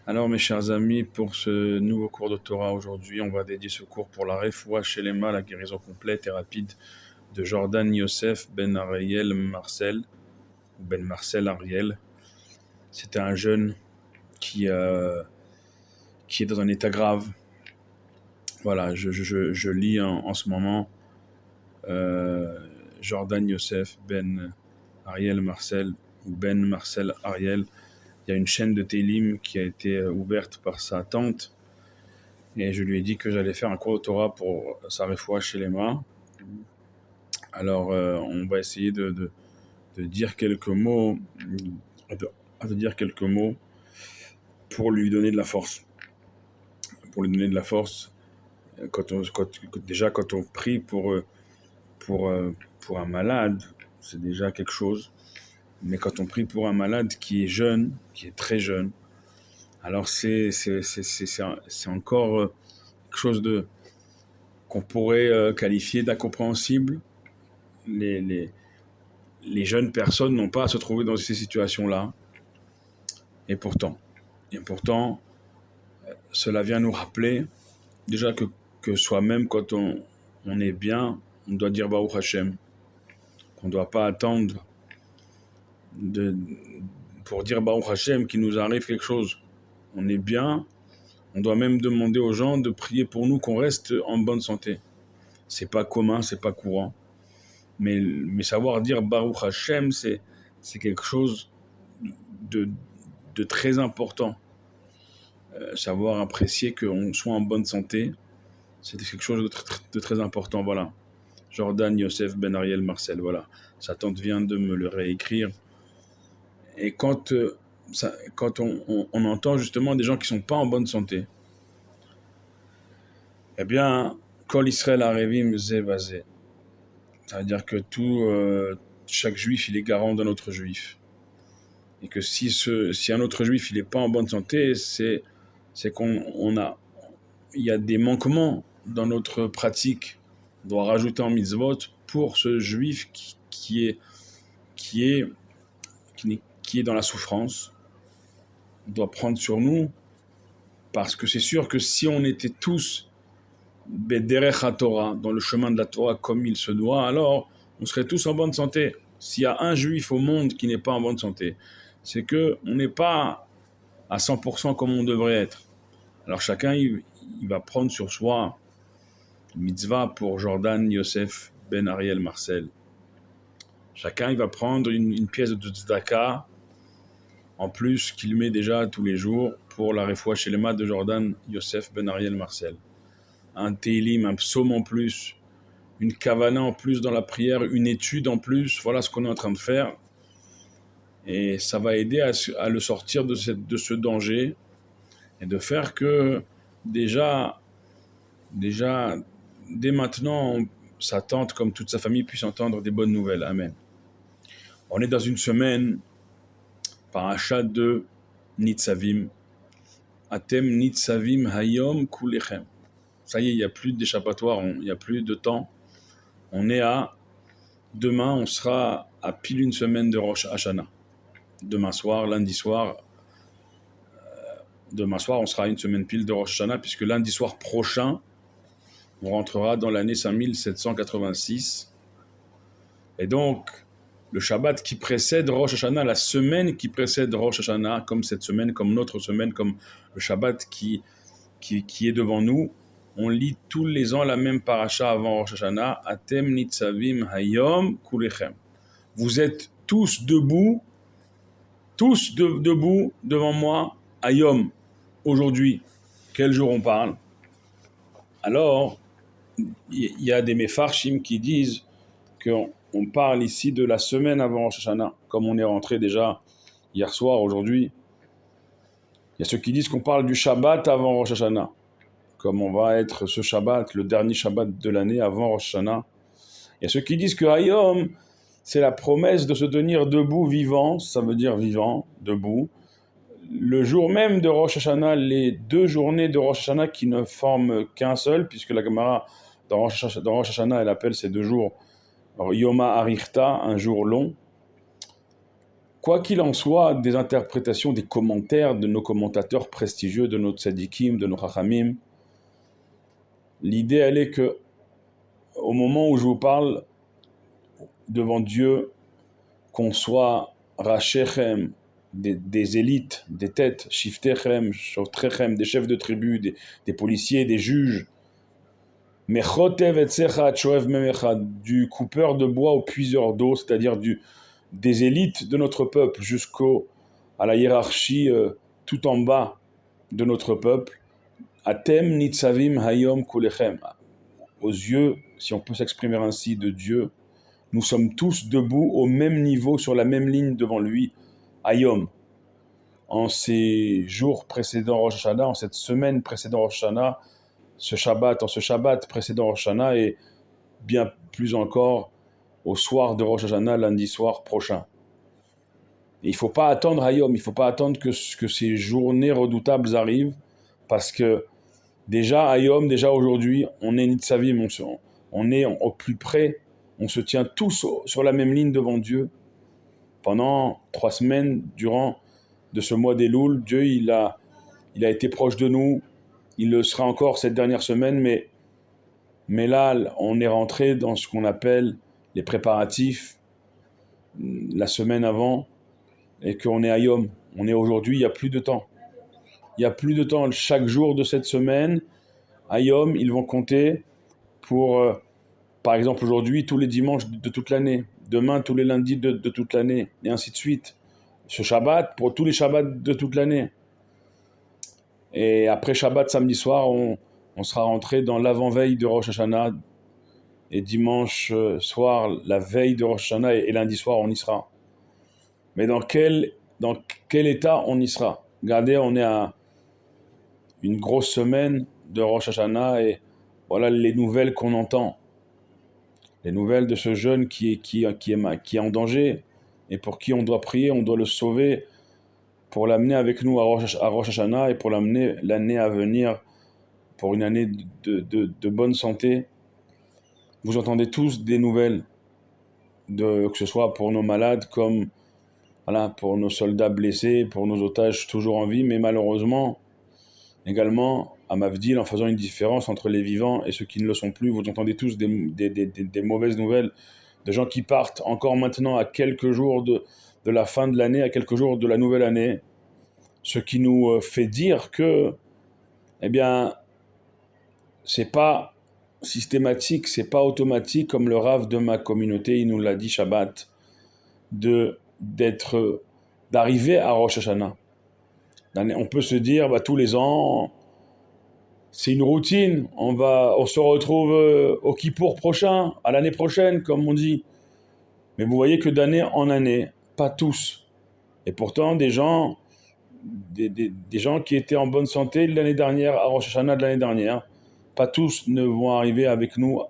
Alors mes chers amis, pour ce nouveau cours de Torah aujourd'hui, on va dédier ce cours pour la Refoua Shelema, la guérison complète et rapide de Jordan Yosef Ben Ariel Marcel, ou Ben Marcel Ariel. C'était un jeune qui est dans un état grave. Voilà, je lis en ce moment Jordan Yosef Ben Ariel Marcel, ou Ben Marcel Ariel. Il y a une chaîne de Télim qui a été ouverte par sa tante. Et je lui ai dit que j'allais faire un cours de Torah pour sa refoua chez les mains. Alors, on va essayer de dire quelques mots, de dire quelques mots pour lui donner de la force. Pour lui donner de la force, déjà quand on prie pour, pour un malade, c'est déjà quelque chose. Mais quand on prie pour un malade qui est jeune, qui est très jeune, alors c'est encore quelque chose qu'on pourrait qualifier d'incompréhensible. Les jeunes personnes n'ont pas à se trouver dans ces situations-là. Et pourtant, cela vient nous rappeler déjà que soi-même, quand on est bien, on doit dire Baruch Hashem. Qu'on ne doit pas attendre pour dire Baruch Hashem qu'il nous arrive quelque chose. On est bien, on doit même demander aux gens de prier pour nous qu'on reste en bonne santé. C'est pas commun, c'est pas courant. Mais savoir dire Baruch Hashem, c'est quelque chose de très important. Savoir apprécier qu'on soit en bonne santé, c'est quelque chose de très important. Voilà. Jordan Yosef Ben Ariel Marcel, voilà. Sa tante vient de me le réécrire. Et quand on entend justement des gens qui ne sont pas en bonne santé, eh bien, Kol Israël Arevim Zevazé. Ça veut dire que chaque juif, il est garant d'un autre juif. Et que si un autre juif, il n'est pas en bonne santé, c'est il y a des manquements dans notre pratique. On doit rajouter en mitzvot pour ce juif qui est dans la souffrance. On doit prendre sur nous, parce que c'est sûr que si on était tous Bederech HaTorah, dans le chemin de la Torah comme il se doit, alors on serait tous en bonne santé. S'il y a un juif au monde qui n'est pas en bonne santé, c'est qu'on n'est pas à 100% comme on devrait être. Alors chacun, il va prendre sur soi mitzvah pour Jordan Yosef Ben Ariel Marcel. Chacun, il va prendre une pièce de tzedaka en plus qu'il met déjà tous les jours pour la refoua shelema de Jordan Yosef Ben Ariel Marcel. Un télim, un psaume en plus, une kavana en plus dans la prière, une étude en plus, voilà ce qu'on est en train de faire. Et ça va aider à le sortir de ce danger et de faire que déjà dès maintenant, sa tante, comme toute sa famille, puisse entendre des bonnes nouvelles. Amen. On est dans une semaine, parasha de Nitzavim. Atem Nitzavim Hayom Kulechem. Ça y est, il n'y a plus d'échappatoire, il n'y a plus de temps. Demain, on sera à pile une semaine de Rosh Hashanah. Demain soir, on sera à une semaine pile de Rosh Hashanah, puisque lundi soir prochain, on rentrera dans l'année 5786. Et donc, le Shabbat qui précède Rosh Hashanah, la semaine qui précède Rosh Hashanah, comme cette semaine, comme notre semaine, comme le Shabbat qui est devant nous, on lit tous les ans la même paracha avant Rosh Hashanah, Atem Nitzavim Hayom Kulechem. Vous êtes tous debout devant moi, Hayom, aujourd'hui. Quel jour on parle? Alors, il y a des Mefarshim qui disent qu'on parle ici de la semaine avant Rosh Hashanah, comme on est rentré déjà hier soir, aujourd'hui. Il y a ceux qui disent qu'on parle du Shabbat avant Rosh Hashanah, comme on va être ce Shabbat, le dernier Shabbat de l'année avant Rosh Hashanah. Il y a ceux qui disent que Hayom, c'est la promesse de se tenir debout, vivant, ça veut dire vivant, debout. Le jour même de Rosh Hashanah, les 2 journées de Rosh Hashanah qui ne forment qu'un seul, puisque la Gemara, dans Rosh Hashanah, elle appelle ces 2 jours Yoma Arichta, un jour long. Quoi qu'il en soit, des interprétations, des commentaires de nos commentateurs prestigieux, de nos tzadikim, de nos chachamim, l'idée, elle est que au moment où je vous parle devant Dieu, qu'on soit rachechem, des élites, des têtes, shiftechem, shotrechem, des chefs de tribu, des policiers, des juges, mechotev etzecha shoev memecha, du coupeur de bois au puiseur d'eau, c'est-à-dire des élites de notre peuple à la hiérarchie tout en bas de notre peuple, atem nitzavim hayom kulechem, aux yeux, si on peut s'exprimer ainsi, de Dieu, nous sommes tous debout au même niveau, sur la même ligne devant lui, Hayom. En ces jours précédents Rosh Hashanah, en cette semaine précédant Rosh Hashanah, en ce Shabbat précédent Rosh Hashanah, et bien plus encore au soir de Rosh Hashanah, lundi soir prochain. Et il ne faut pas attendre Hayom, il ne faut pas attendre que ces journées redoutables arrivent, parce que déjà Hayom, déjà aujourd'hui, on est Nitzavim, on est au plus près, on se tient tous sur la même ligne devant Dieu. Pendant 3 semaines, durant de ce mois d'Elul, Dieu il a été proche de nous, il le sera encore cette dernière semaine, mais là, on est rentré dans ce qu'on appelle les préparatifs, la semaine avant, et qu'on est à Yom. On est aujourd'hui, il n'y a plus de temps. Il n'y a plus de temps. Chaque jour de cette semaine, à Yom, ils vont compter pour, par exemple, aujourd'hui, tous les dimanches de toute l'année. Demain, tous les lundis de toute l'année, et ainsi de suite. Ce Shabbat, pour tous les Shabbats de toute l'année. Et après Shabbat, samedi soir, on sera rentré dans l'avant-veille de Rosh Hashanah. Et dimanche soir, la veille de Rosh Hashanah, et lundi soir, on y sera. Mais dans quel état on y sera? Regardez, on est à une grosse semaine de Rosh Hashanah, et voilà les nouvelles qu'on entend. Les nouvelles de ce jeune qui est en danger, et pour qui on doit prier, on doit le sauver, pour l'amener avec nous à Rosh Hashanah, et pour l'amener l'année à venir, pour une année de bonne santé. Vous entendez tous des nouvelles, que ce soit pour nos malades, comme voilà, pour nos soldats blessés, pour nos otages toujours en vie, mais malheureusement, également, à Mavdil, en faisant une différence entre les vivants et ceux qui ne le sont plus, vous entendez tous des mauvaises nouvelles, de gens qui partent encore maintenant à quelques jours de la fin de l'année, à quelques jours de la nouvelle année, ce qui nous fait dire que, eh bien, c'est pas systématique, c'est pas automatique, comme le Rav de ma communauté, il nous l'a dit Shabbat, d'arriver à Rosh Hashanah. On peut se dire, tous les ans, c'est une routine, on se retrouve au Kippour prochain, à l'année prochaine, comme on dit. Mais vous voyez que d'année en année, pas tous. Et pourtant, des gens qui étaient en bonne santé l'année dernière, à Rosh Hashanah de l'année dernière, pas tous ne vont arriver avec nous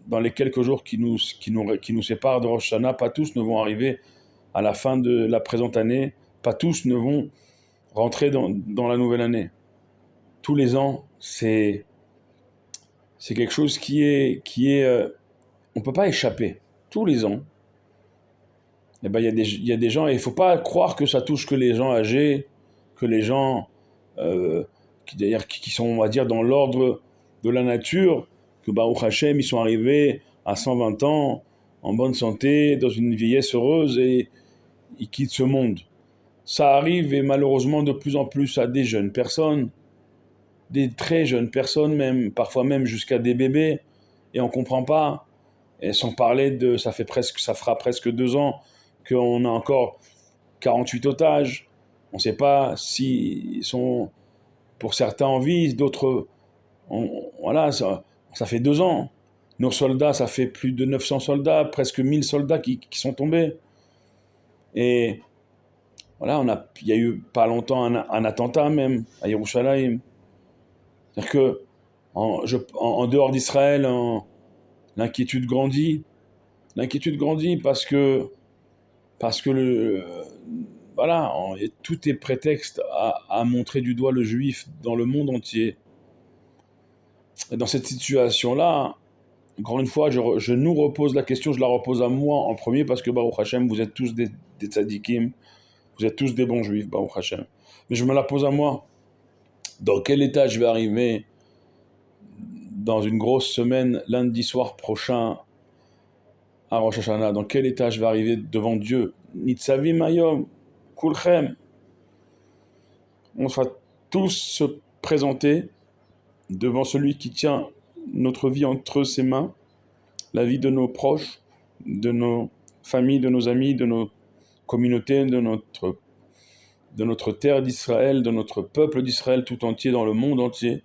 dans les quelques jours qui nous séparent de Rosh Hashanah, pas tous ne vont arriver à la fin de la présente année, pas tous ne vont rentrer dans la nouvelle année. Tous les ans, c'est quelque chose qui est on peut pas échapper. Tous les ans, il y a des gens, et il faut pas croire que ça touche que les gens âgés, que les gens qui sont, on va dire, dans l'ordre de la nature, que Baruch Hashem, ils sont arrivés à 120 ans, en bonne santé, dans une vieillesse heureuse, et ils quittent ce monde. Ça arrive, et malheureusement de plus en plus, à des jeunes personnes, des très jeunes personnes même, parfois même jusqu'à des bébés, et on ne comprend pas. Et sans parler ça fera presque 2 ans qu'on a encore 48 otages. On ne sait pas s'ils sont, pour certains, en vie, d'autres, voilà, ça fait 2 ans. Nos soldats, ça fait plus de 900 soldats, presque 1000 soldats qui sont tombés. Et voilà, il y a eu pas longtemps un attentat même à Yerushalayim. C'est-à-dire que en dehors d'Israël, l'inquiétude grandit. L'inquiétude grandit parce que voilà, tout est prétexte à montrer du doigt le juif dans le monde entier. Et dans cette situation-là, encore une fois, je nous repose la question, je la repose à moi en premier, parce que Baruch Hashem, vous êtes tous des des tzadikim, vous êtes tous des bons juifs, Baruch Hashem. Mais je me la pose à moi. Dans quel état je vais arriver dans une grosse semaine, lundi soir prochain, à Rosh Hashanah? Dans quel état je vais arriver devant Dieu? Nitzavim ayom, kulchem. On va tous se présenter devant celui qui tient notre vie entre ses mains, la vie de nos proches, de nos familles, de nos amis, de nos communautés, de notre terre d'Israël, de notre peuple d'Israël tout entier, dans le monde entier.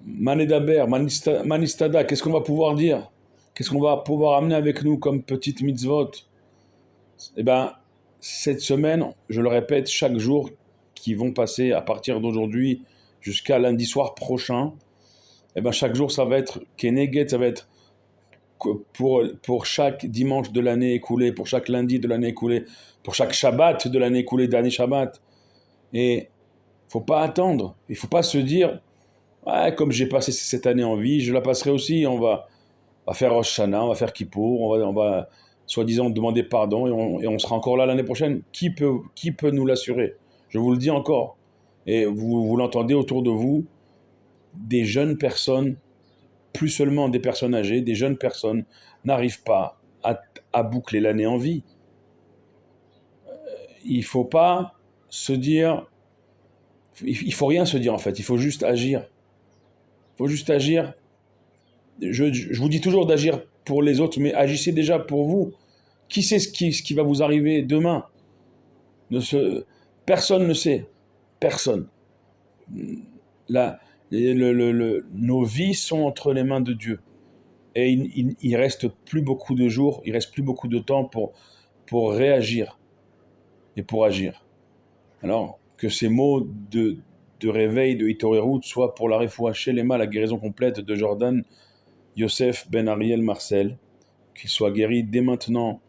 Manedaber, Manistada, qu'est-ce qu'on va pouvoir dire? Qu'est-ce qu'on va pouvoir amener avec nous comme petite mitzvot? Eh bien, cette semaine, je le répète, chaque jour qui vont passer à partir d'aujourd'hui jusqu'à lundi soir prochain, eh bien, chaque jour, ça va être Keneged, ça va être pour chaque dimanche de l'année écoulée, pour chaque lundi de l'année écoulée, pour chaque Shabbat de l'année écoulée, dernier Shabbat. Et il ne faut pas attendre, il ne faut pas se dire, ouais, comme j'ai passé cette année en vie, je la passerai aussi, on va faire Rosh Hashanah, on va faire Kippour, on va soi-disant demander pardon et on sera encore là l'année prochaine. Qui peut nous l'assurer? Je vous le dis encore. Et vous l'entendez autour de vous, des jeunes personnes, plus seulement des personnes âgées, des jeunes personnes n'arrivent pas à boucler l'année en vie. Il ne faut pas se dire, il ne faut rien se dire en fait, il faut juste agir. Il faut juste agir. Je vous dis toujours d'agir pour les autres, mais agissez déjà pour vous. Qui sait ce qui va vous arriver demain? Personne ne sait. Personne. Nos vies sont entre les mains de Dieu. Et il reste plus beaucoup de jours, il reste plus beaucoup de temps pour réagir et pour agir. Alors, que ces mots de réveil de Hitorerut soient pour la refoua shelema, la guérison complète de Jordan Yosef Ben Ariel Marcel, qu'il soit guéri dès maintenant,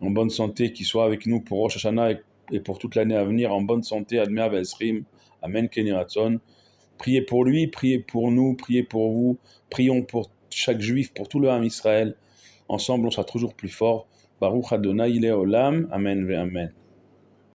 en bonne santé, qu'il soit avec nous pour Rosh Hashanah et pour toute l'année à venir, en bonne santé, Admea Vesrim, Amen Keni Ratzon. Priez pour lui, priez pour nous, priez pour vous, prions pour chaque juif, pour tout le Ham Israël. Ensemble, on sera toujours plus fort. Baruch Adonai Leolam, Amen ve Amen.